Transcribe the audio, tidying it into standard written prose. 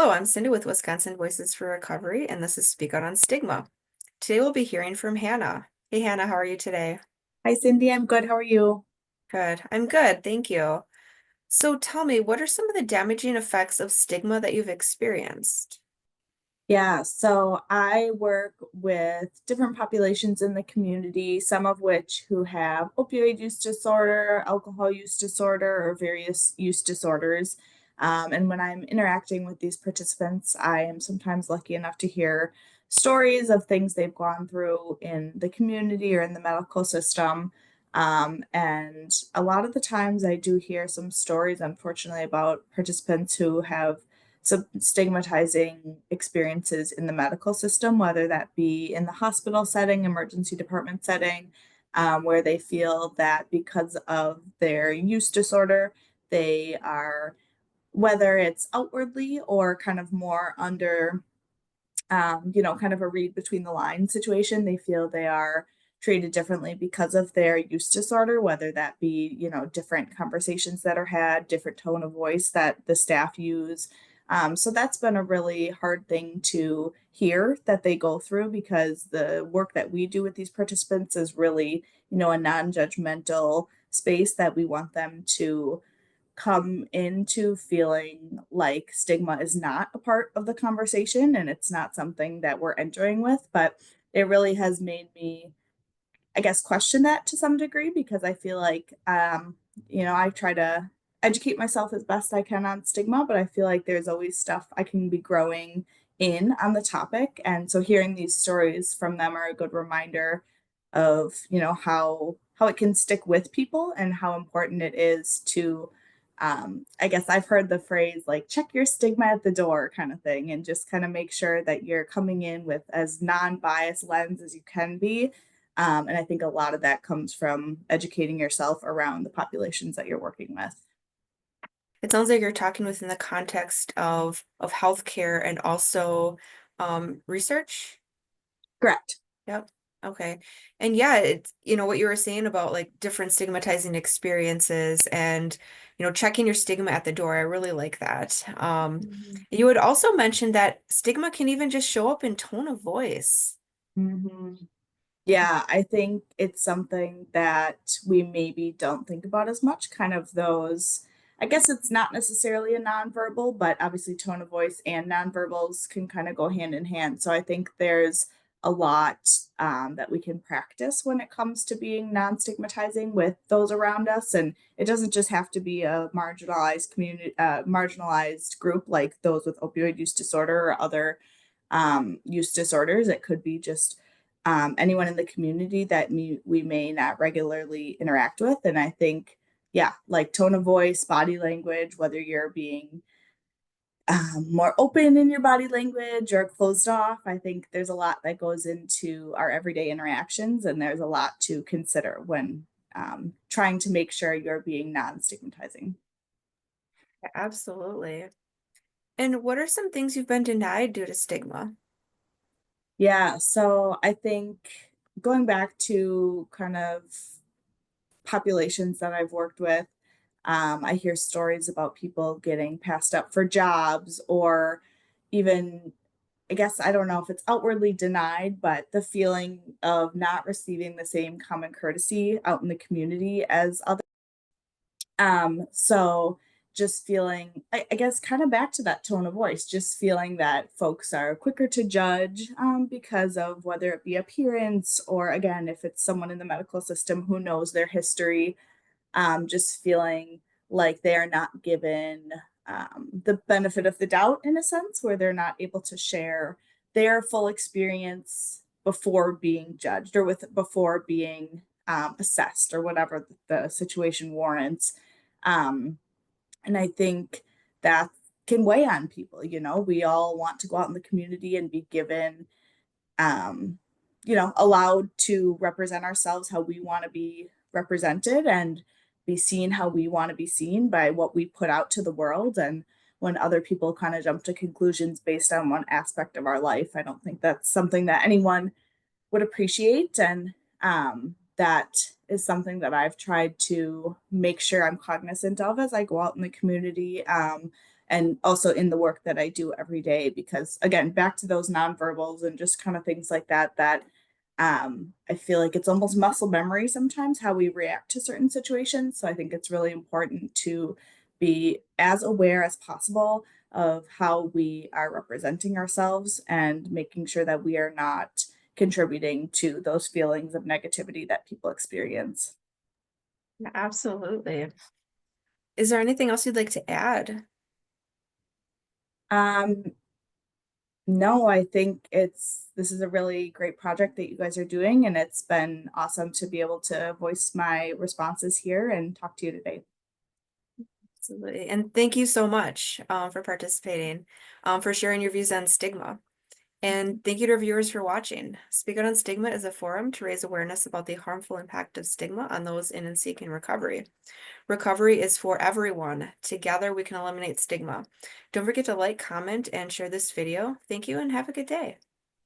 Hello, I'm Cindy with Wisconsin Voices for Recovery, and this is Speak Out on Stigma. Today we'll be hearing from Hannah. Hey, Hannah, how are you today? Hi, Cindy. I'm good. How are you? Good. I'm good, thank you. So tell me, what are some of the damaging effects of stigma that you've experienced? Yeah, so I work with different populations in the community, some of which who have opioid use disorder, alcohol use disorder, or various use disorders. And when I'm interacting with these participants, I am sometimes lucky enough to hear stories of things they've gone through in the community or in the medical system. And a lot of the times I do hear some stories, unfortunately, about participants who have some stigmatizing experiences in the medical system, whether that be in the hospital setting, emergency department setting, where they feel that because of their use disorder, they are, whether it's outwardly or kind of more under kind of a read between the lines situation. They feel they are treated differently because of their use disorder, whether that be, different conversations that are had, different tone of voice that the staff use. So that's been a really hard thing to hear that they go through because the work that we do with these participants is really, a non judgmental space that we want them to come into feeling like stigma is not a part of the conversation and it's not something that we're entering with. But it really has made me, I guess, question that to some degree because I feel like, I try to educate myself as best I can on stigma, but I feel like there's always stuff I can be growing in on the topic. And so hearing these stories from them are a good reminder of, how it can stick with people and how important it is to I guess I've heard the phrase like check your stigma at the door kind of thing and just kind of make sure that you're coming in with as non-biased lens as you can be. And I think a lot of that comes from educating yourself around the populations that you're working with. It sounds like you're talking within the context of healthcare and also research. Correct. Yep. Okay. And yeah, it's, what you were saying about like different stigmatizing experiences and, checking your stigma at the door. I really like that. Mhm. You would also mention that stigma can even just show up in tone of voice. Mhm. Yeah, I think it's something that we maybe don't think about as much. Kind of those, I guess it's not necessarily a nonverbal, but obviously tone of voice and nonverbals can kind of go hand in hand. So I think there's a lot that we can practice when it comes to being non-stigmatizing with those around us. And it doesn't just have to be a marginalized community, marginalized group like those with opioid use disorder or other use disorders. It could be just anyone in the community that we may not regularly interact with. And I think, yeah, like tone of voice, body language, whether you're being more open in your body language or closed off, I think there's a lot that goes into our everyday interactions. And there's a lot to consider when trying to make sure you're being non stigmatizing. Absolutely. And what are some things you've been denied due to stigma? Yeah, so I think going back to kind of populations that I've worked with, I hear stories about people getting passed up for jobs or even, I guess, I don't know if it's outwardly denied, but the feeling of not receiving the same common courtesy out in the community as others. So just feeling, I guess, kind of back to that tone of voice, just feeling that folks are quicker to judge because of whether it be appearance or, again, if it's someone in the medical system who knows their history, just feeling like they are not given the benefit of the doubt in a sense, where they're not able to share their full experience before being judged or with before being assessed or whatever the situation warrants. Um, and I think that can weigh on people. We all want to go out in the community and be given um, allowed to represent ourselves how we want to be represented and be seen how we want to be seen by what we put out to the world. And when other people kind of jump to conclusions based on one aspect of our life, I don't think that's something that anyone would appreciate. And that is something that I've tried to make sure I'm cognizant of as I go out in the community. and also in the work that I do every day. Because again, back to those nonverbals and just kind of things like that, I feel like it's almost muscle memory sometimes how we react to certain situations. So I think it's really important to be as aware as possible of how we are representing ourselves and making sure that we are not contributing to those feelings of negativity that people experience. Yeah, absolutely. Is there anything else you'd like to add? Um, no, I think this is a really great project that you guys are doing, and it's been awesome to be able to voice my responses here and talk to you today. Absolutely. And thank you so much for participating, for sharing your views on stigma. And thank you to our viewers for watching. Speak Out on Stigma is a forum to raise awareness about the harmful impact of stigma on those in and seeking recovery. Recovery is for everyone. Together we can eliminate stigma. Don't forget to like, comment, and share this video. Thank you and have a good day.